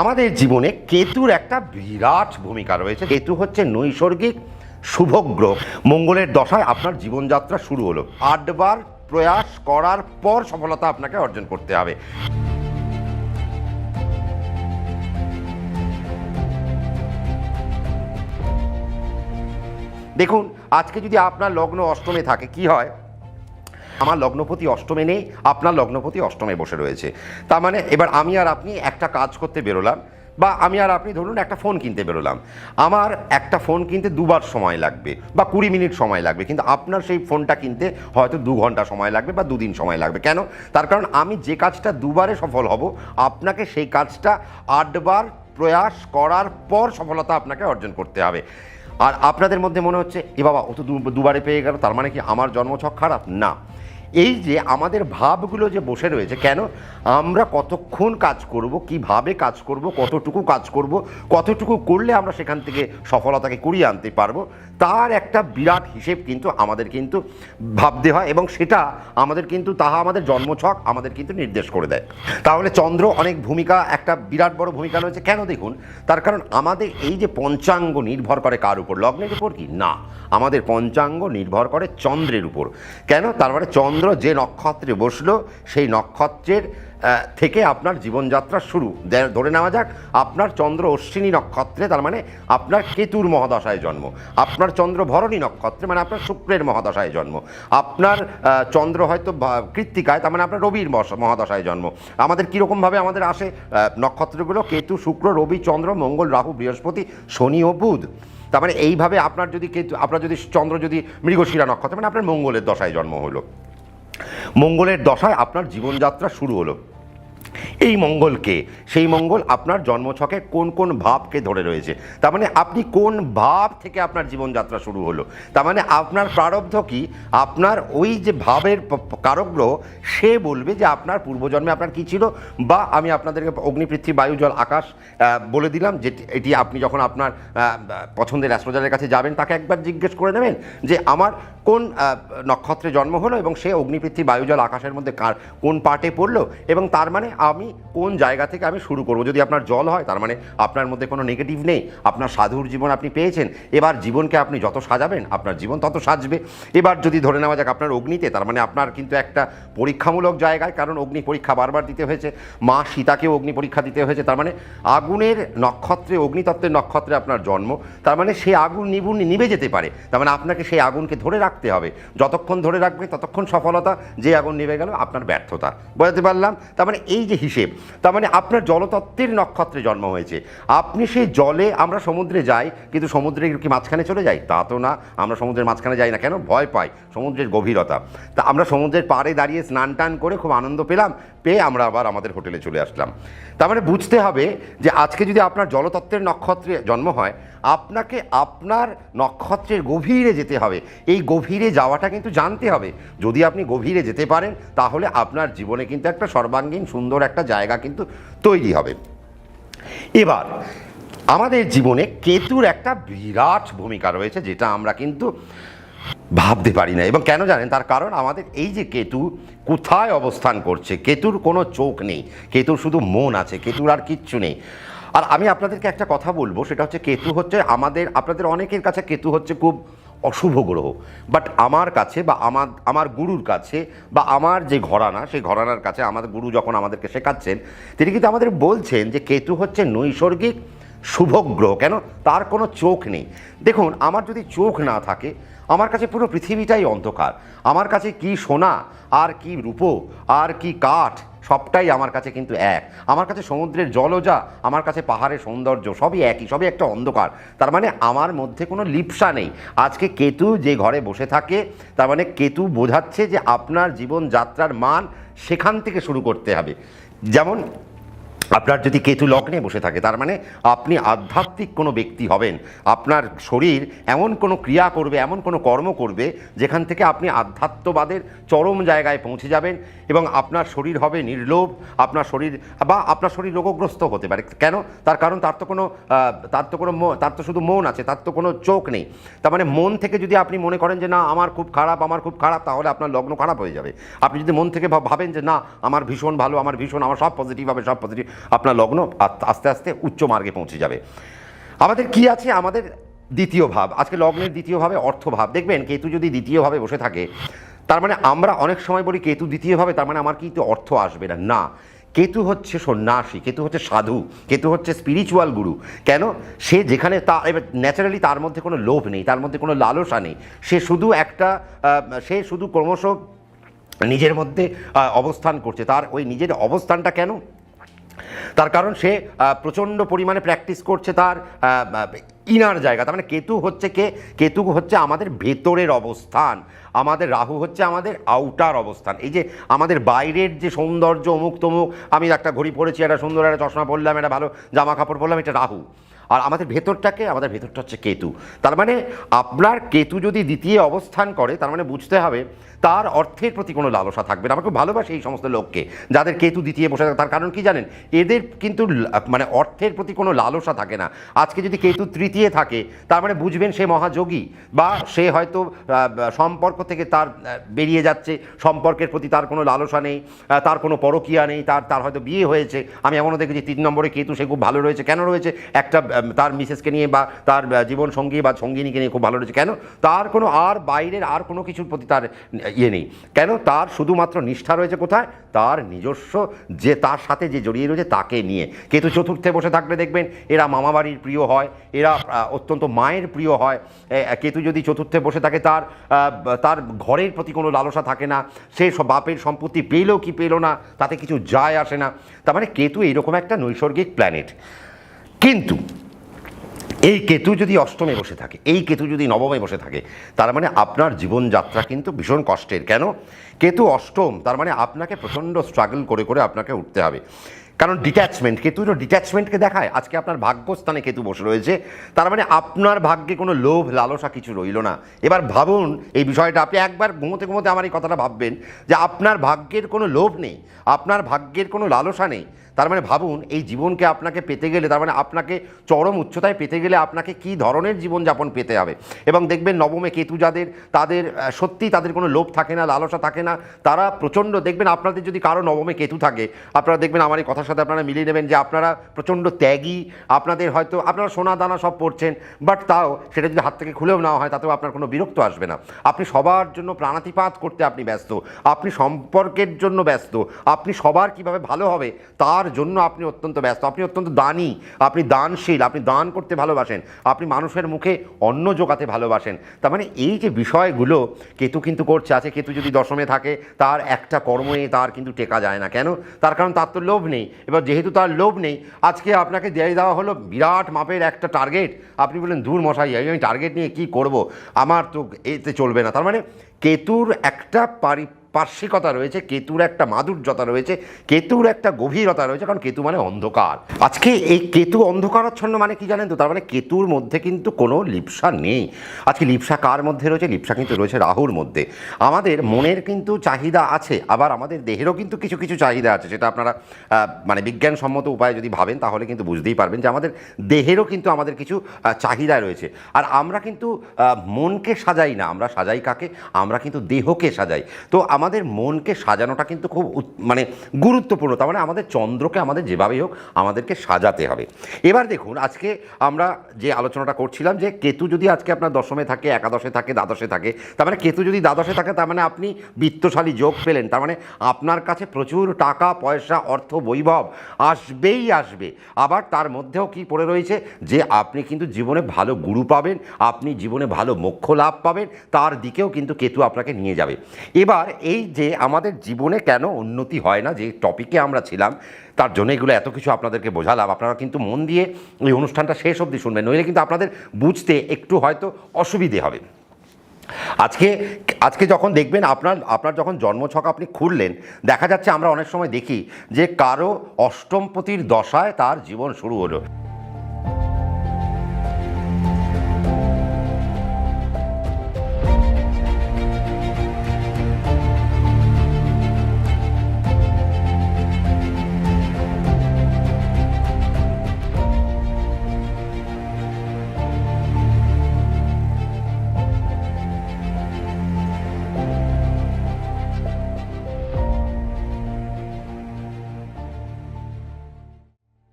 আমাদের জীবনে কেতুর একটা বিরাট ভূমিকা রয়েছে। কেতু হচ্ছে নৈসর্গিক শুভ গ্রহ। মঙ্গলের দশায় আপনার জীবনযাত্রা শুরু হলো। 8 বার প্রয়াস করার পর সফলতা আপনাকে অর্জন করতে হবে। দেখুন, আজকে যদি আপনার লগ্ন অষ্টমে থাকে কি হয়, আমার লগ্নপতি অষ্টমে নেই, আপনার লগ্নপতি অষ্টমে বসে রয়েছে। তার মানে এবার আমি আর আপনি একটা কাজ করতে বেরোলাম, বা আমি আর আপনি ধরুন একটা ফোন কিনতে বেরোলাম। আমার একটা ফোন কিনতে 2 বার সময় লাগবে বা 20 মিনিট সময় লাগবে, কিন্তু আপনার সেই ফোনটা কিনতে হয়তো 2 ঘন্টা সময় লাগবে বা 2 দিন সময় লাগবে। কেন? তার কারণ আমি যে কাজটা 2 বারে সফল হব, আপনাকে সেই কাজটা 8 বার প্রয়াস করার পর সফলতা আপনাকে অর্জন করতে হবে। আর আপনাদের মধ্যে মনে হচ্ছে এ বাবা, ও তো 2 বারে পেয়ে গেল, তার মানে কি আমার জন্মছক খারাপ? না, এই যে আমাদের ভাবগুলো যে বসে রয়েছে, কেন আমরা কতক্ষণ কাজ করব, কিভাবে কাজ করব, কতটুকু কাজ করব, কতটুকু করলে আমরা সেখান থেকে সফলতাকে কুড়িয়ে আনতে পারবো, তার একটা বিরাট হিসেব কিন্তু আমাদের কিন্তু ভাবতে হয়, এবং সেটা আমাদের কিন্তু আমাদের জন্মছক আমাদের কিন্তু নির্দেশ করে দেয়। তাহলে চন্দ্র অনেক ভূমিকা, একটা বিরাট বড় ভূমিকা রয়েছে। কেন? দেখুন, তার কারণ আমাদের এই যে পঞ্চাঙ্গ নির্ভর করে কার উপর? লগ্নের উপর কি না, আমাদের পঞ্চাঙ্গ নির্ভর করে চন্দ্রের উপর। কেন? তার মানে চন্দ্র যে নক্ষত্রে বসলো, সেই নক্ষত্রের থেকে আপনার জীবনযাত্রা শুরু। ধরে নেওয়া যাক আপনার চন্দ্র অশ্বিনী নক্ষত্রে, তার মানে আপনার কেতুর মহাদশায় জন্ম। আপনার চন্দ্র ভরণী নক্ষত্রে, মানে আপনার শুক্রের মহাদশায় জন্ম। আপনার চন্দ্র হয়তো কৃত্তিকায়, তার মানে আপনার রবির মহাদশায় জন্ম। আমাদের কীরকমভাবে আমাদের আসে নক্ষত্রগুলো? কেতু, শুক্র, রবি, চন্দ্র, মঙ্গল, রাহু, বৃহস্পতি, শনি ও বুধ। তার মানে এইভাবে আপনার যদি কেতু, আপনার যদি চন্দ্র যদি মৃগশিরা নক্ষত্র, মানে আপনার মঙ্গলের দশায় জন্ম হলো, মঙ্গলের দশায় আপনার জীবনযাত্রা শুরু হলো। এই মঙ্গলকে, সেই মঙ্গল আপনার জন্মছকে কোন কোন ভাবকে ধরে রয়েছে, তার মানে আপনি কোন ভাব থেকে আপনার জীবনযাত্রা শুরু হলো, তার মানে আপনার প্রারব্ধ কি, আপনার ওই যে ভাবের কারক গ্রহ সে বলবে যে আপনার পূর্বজন্মে আপনার কী ছিল। বা আমি আপনাদেরকে অগ্নি, পৃথিবী, বায়ু, জল, আকাশ বলে দিলাম, যে এটি আপনি যখন আপনার পছন্দের অ্যাস্ট্রোলজারের কাছে যাবেন, তাকে একবার জিজ্ঞেস করে নেবেন যে আমার কোন নক্ষত্রে জন্ম হলো, এবং সে অগ্নি, পৃথিবী, বায়ু, জল, আকাশের মধ্যে কোন পার্টে পড়লো, এবং তার মানে আমি কোন জায়গা থেকে আমি শুরু করব। যদি আপনার জল হয়, তার মানে আপনার মধ্যে কোনো নেগেটিভ নেই, আপনার সাধুর জীবন আপনি পেয়েছেন। এবার জীবনকে আপনি যত সাজাবেন, আপনার জীবন তত সাজবে। এবার যদি ধরে নেওয়া যাক আপনার অগ্নিতে, তার মানে আপনার কিন্তু একটা পরীক্ষামূলক জায়গায়, কারণ অগ্নি পরীক্ষা বারবার দিতে হয়েছে, মা সীতাকেও অগ্নি পরীক্ষা দিতে হয়েছে। তার মানে আগুনের নক্ষত্রে, অগ্নিতত্ত্বের নক্ষত্রে আপনার জন্ম, তার মানে সেই আগুন নিভে যেতে পারে। তার মানে আপনাকে সেই আগুনকে ধরে রাখতে হবে, যতক্ষণ ধরে রাখবে ততক্ষণ সফলতা, যে আগুন নিভে গেল আপনার ব্যর্থতা। বোঝাতে পারলাম? তার মানে এই যে হিসেব, তার মানে আপনার জলতত্ত্বের নক্ষত্রে জন্ম হয়েছে। আপনি সেই জলে, আমরা সমুদ্রে যাই, কিন্তু সমুদ্রের কি মাঝখানে চলে যাই? তা তো না, আমরা সমুদ্রের মাঝখানে যাই না। কেন? ভয় পাই সমুদ্রের গভীরতা। তা আমরা সমুদ্রের পাড়ে দাঁড়িয়ে স্নান টান করে খুব আনন্দ পেয়ে আমরা আবার আমাদের হোটেলে চলে আসলাম। তার মানে বুঝতে হবে যে আজকে যদি আপনার জলতত্ত্বের নক্ষত্রে জন্ম হয়, আপনাকে আপনার নক্ষত্রের গভীরে যেতে হবে। এই গভীরে যাওয়াটা কিন্তু জানতে হবে। যদি আপনি গভীরে যেতে পারেন, তাহলে আপনার জীবনে কিন্তু একটা সর্বাঙ্গীন সুন্দর একটা জায়গা কিন্তু তৈরি হবে। এবার আমাদের জীবনে কেতুর একটা বিরাট ভূমিকা রয়েছে, যেটা আমরা কিন্তু ভাবতে পারি না। এবং কেন জানেন? তার কারণ আমাদের এই যে কেতু কোথায় অবস্থান করছে, কেতুর কোনো চোখ নেই, কেতুর শুধু মন আছে, কেতুর আর কিচ্ছু নেই। আর আমি আপনাদেরকে একটা কথা বলবো, সেটা হচ্ছে কেতু হচ্ছে আপনাদের অনেকের কাছে কেতু হচ্ছে খুব অশুভ গ্রহ, বাট আমার কাছে বা আমার গুরুর কাছে বা আমার যে ঘরানা, সেই ঘরানার কাছে আমাদের গুরু যখন আমাদেরকে শেখাচ্ছেন, তিনি কিন্তু আমাদের বলছেন যে কেতু হচ্ছে নৈসর্গিক শুভ গ্রহ। কেন? তার কোনো চোখ নেই। দেখুন, আমার যদি চোখ না থাকে, আমার কাছে পুরো পৃথিবীটাই অন্ধকার। আমার কাছে কি সোনা আর কি রূপো আর কি কাঠ, সবটাই আমার কাছে কিন্তু এক। আমার কাছে সমুদ্রের জলও যা, আমার কাছে পাহাড়ের সৌন্দর্য, সবই একই, সবই একটা অন্ধকার। তার মানে আমার মধ্যে কোনো লিপ্সা নেই। আজকে কেতু যে ঘরে বসে থাকে, তার মানে কেতু বোঝাচ্ছে যে আপনার জীবনযাত্রার মান সেখান থেকে শুরু করতে হবে। যেমন আপনার যদি কেতু লগ্নে বসে থাকে, তার মানে আপনি আধ্যাত্মিক কোনো ব্যক্তি হবেন। আপনার শরীর এমন কোনো ক্রিয়া করবে, এমন কোনো কর্ম করবে, যেখান থেকে আপনি আধ্যাত্মবাদের চরম জায়গায় পৌঁছে যাবেন, এবং আপনার শরীর হবে নির্লোভ। আপনার শরীর রোগগ্রস্ত হতে পারে। কেন? তার কারণ তার তো শুধু মন আছে, তার তো কোনো চোখ নেই। তার মানে মন থেকে যদি আপনি মনে করেন যে না আমার খুব খারাপ, তাহলে আপনার লগ্ন খারাপ হয়ে যাবে। আপনি যদি মন থেকে ভাবেন যে না আমার ভীষণ ভালো, আমার সব পজিটিভ হবে, সব পজিটিভ, আপনার লগ্ন আস্তে আস্তে উচ্চ মার্গে পৌঁছে যাবে। আমাদের কি আছে, আমাদের দ্বিতীয় ভাব, আজকে লগ্নের দ্বিতীয় ভাবে অর্থ ভাব। দেখবেন কেতু যদি দ্বিতীয় ভাবে বসে থাকে, তার মানে আমরা অনেক সময় বলি কেতু দ্বিতীয় ভাবে তার মানে আমার কিন্তু অর্থ আসবে না। না, কেতু হচ্ছে সন্ন্যাসী, কেতু হচ্ছে সাধু, কেতু হচ্ছে স্পিরিচুয়াল গুরু। কেন? সে যেখানে তার এবার ন্যাচারালি তার মধ্যে কোনো লোভ নেই, তার মধ্যে কোনো লালসা নেই, সে শুধু ক্রমশ নিজের মধ্যে অবস্থান করছে। তার ওই নিজের অবস্থানটা কেন? তার কারণ সে প্রচণ্ড পরিমাণে প্র্যাকটিস করছে তার ইনার জায়গা। তার মানে কেতু হচ্ছে আমাদের ভেতরের অবস্থান, আমাদের রাহু হচ্ছে আমাদের আউটার অবস্থান। এই যে আমাদের বাইরের যে সৌন্দর্য, অমুক তমুক, আমি একটা ঘড়ি পরেছি, একটা সুন্দর একটা চশমা পরলাম, একটা ভালো জামা কাপড় পরলাম, এটা রাহু। আর আমাদের ভেতরটা হচ্ছে কেতু। তার মানে আপনার কেতু যদি দ্বিতীয় অবস্থান করে, তার মানে বুঝতে হবে তার অর্থের প্রতি কোনো লালসা থাকবে না। আমরা খুব ভালোবাসি এই সমস্ত লোককে যাদের কেতু দ্বিতীয় বসে থাকে। তার কারণ কি জানেন? এদের কিন্তু মানে অর্থের প্রতি কোনো লালসা থাকে না। আজকে যদি কেতু তৃতীয় থাকে, তার মানে বুঝবেন সে মহাযোগী, বা সে হয়তো সম্পর্ক থেকে তার বেরিয়ে যাচ্ছে, সম্পর্কের প্রতি তার কোনো লালসা নেই, তার কোনো পরকীয়া নেই, তার হয়তো বিয়ে হয়েছে। আমি এমনও দেখেছি 3 নম্বরে কেতু, সে খুব ভালো রয়েছে। কেন রয়েছে? একটা তার মিসেসকে নিয়ে বা তার জীবন সঙ্গী বা সঙ্গিনীকে নিয়ে খুব ভালো রয়েছে। কেন? তার কোনো আর বাইরের আর কোনো কিছুর প্রতি তার ইয়ে নেই। কেন? তার শুধুমাত্র নিষ্ঠা রয়েছে কোথায়? তার নিজস্ব যে তার সাথে যে জড়িয়ে রয়েছে তাকে নিয়ে। কেতু চতুর্থে বসে থাকলে দেখবেন এরা মামাবাড়ির প্রিয় হয়, এরা অত্যন্ত মায়ের প্রিয় হয়। কেতু যদি চতুর্থে বসে থাকে, তার ঘরের প্রতি কোনো লালসা থাকে না, সে বাপের সম্পত্তি পেলো কি পেলো না তাতে কিছু যায় আসে না। তার মানে কেতু এইরকম একটা নৈসর্গিক প্ল্যানেট। কিন্তু এই কেতু যদি অষ্টমে বসে থাকে, এই কেতু যদি নবমে বসে থাকে, তার মানে আপনার জীবনযাত্রা কিন্তু ভীষণ কষ্টের। কেন? কেতু অষ্টম, তার মানে আপনাকে প্রচণ্ড স্ট্রাগল করে করে আপনাকে উঠতে হবে। কারণ ডিট্যাচমেন্ট, কেতু তো ডিট্যাচমেন্টকে দেখায়। আজকে আপনার ভাগ্যস্থানে কেতু বসে রয়েছে, তার মানে আপনার ভাগ্যে কোনো লোভ লালসা কিছু রইল না। এবার ভাবুন এই বিষয়টা, আপনি একবার ঘুমোতে ঘুমোতে আমার এই কথাটা ভাববেন যে আপনার ভাগ্যের কোনো লোভ নেই, আপনার ভাগ্যের কোনো লালসা নেই। তার মানে ভাবুন এই জীবনকে আপনাকে পেতে গেলে, তার মানে আপনাকে চরম উচ্চতায় পেতে গেলে আপনাকে কী ধরনের জীবনযাপন পেতে হবে। এবং দেখবেন নবমে কেতু যাদের, তাদের সত্যিই তাদের কোনো লোভ থাকে না, লালসা থাকে না, তারা প্রচণ্ড, দেখবেন আপনাদের যদি কারো নবমে কেতু থাকে, আপনারা দেখবেন আমার এই কথার সাথে আপনারা মিলিয়ে নেবেন যে আপনারা প্রচণ্ড ত্যাগী। আপনাদের হয়তো আপনারা সোনা দানা সব পড়ছেন, বাট তাও সেটা যদি হাত থেকে খুলেও নেওয়া হয় তাতেও আপনার কোনো বিরক্ত আসবে না। আপনি সবার জন্য প্রাণাতিপাত করতে আপনি ব্যস্ত, আপনি সম্পর্কের জন্য ব্যস্ত, আপনি সবার কীভাবে ভালো হবে তার জন্য আপনি অত্যন্ত ব্যস্ত, আপনি অত্যন্ত দানী, আপনি দানশীল, আপনি দান করতে ভালোবাসেন, আপনি মানুষের মুখে অন্ন জোগাতে ভালোবাসেন। তার মানে এই যে বিষয়গুলো কেতু কিন্তু করছে। আছে কেতু যদি দশমে থাকে, তার একটা কর্মে তার কিন্তু টেকা যায় না। কেন? তার কারণ তার তো লোভ নেই। এবার যেহেতু তার লোভ নেই, আজকে আপনাকে দিয়ে দেওয়া হলো বিরাট মাপের একটা টার্গেট, আপনি বললেন দূর মশাই আমি টার্গেট নিয়ে কি করব, আমার তো এতে চলবে না। তার মানে কেতুর একটা পার্শ্বিকতা রয়েছে, কেতুর একটা মাধুর্যতা রয়েছে, কেতুর একটা গভীরতা রয়েছে, কারণ কেতু মানে অন্ধকার। আজকে এই কেতু অন্ধকারাচ্ছন্ন মানে কি জানেন তো? তার মানে কেতুর মধ্যে কিন্তু কোনো লিপ্সা নেই। আজকে লিপ্সা কার মধ্যে রয়েছে? লিপ্সা কিন্তু রয়েছে রাহুর মধ্যে। আমাদের মনের কিন্তু চাহিদা আছে, আবার আমাদের দেহেরও কিন্তু কিছু কিছু চাহিদা আছে। সেটা আপনারা মানে বিজ্ঞানসম্মত উপায়ে যদি ভাবেন তাহলে কিন্তু বুঝতেই পারবেন যে আমাদের দেহেরও কিন্তু আমাদের কিছু চাহিদা রয়েছে। আর আমরা কিন্তু মনকে সাজাই না, আমরা সাজাই কাকে? আমরা কিন্তু দেহকে সাজাই। তো আমাদের মনকে সাজানোটা কিন্তু খুব মানে গুরুত্বপূর্ণ। তার মানে আমাদের চন্দ্রকে আমাদের যেভাবেই হোক আমাদেরকে সাজাতে হবে। এবার দেখুন আজকে আমরা যে আলোচনাটা করছিলাম যে কেতু যদি আজকে আপনার দশমে থাকে, একাদশে থাকে, দ্বাদশে থাকে, তার মানে কেতু যদি দ্বাদশে থাকে তার মানে আপনি বিত্তশালী যোগ পেলেন। তার মানে আপনার কাছে প্রচুর টাকা পয়সা অর্থ বৈভব আসবেই আসবে। আবার তার মধ্যেও কি পড়ে রয়েছে যে আপনি কিন্তু জীবনে ভালো গুরু পাবেন, আপনি জীবনে ভালো মোক্ষ লাভ পাবেন, তার দিকেও কিন্তু কেতু আপনাকে নিয়ে যাবে। এবার এই যে আমাদের জীবনে কেন উন্নতি হয় না, যে টপিকে আমরা ছিলাম, তার জন্য এগুলো এত কিছু আপনাদেরকে বোঝালাম। আপনারা কিন্তু মন দিয়ে এই অনুষ্ঠানটা শেষ অবধি শুনবেন, নইলে কিন্তু আপনাদের বুঝতে একটু হয়তো অসুবিধে হবে। আজকে যখন দেখবেন আপনার যখন জন্মছক আপনি খুললেন, দেখা যাচ্ছে আমরা অনেক সময় দেখি যে কারো অষ্টমপতির দশায় তার জীবন শুরু হলো।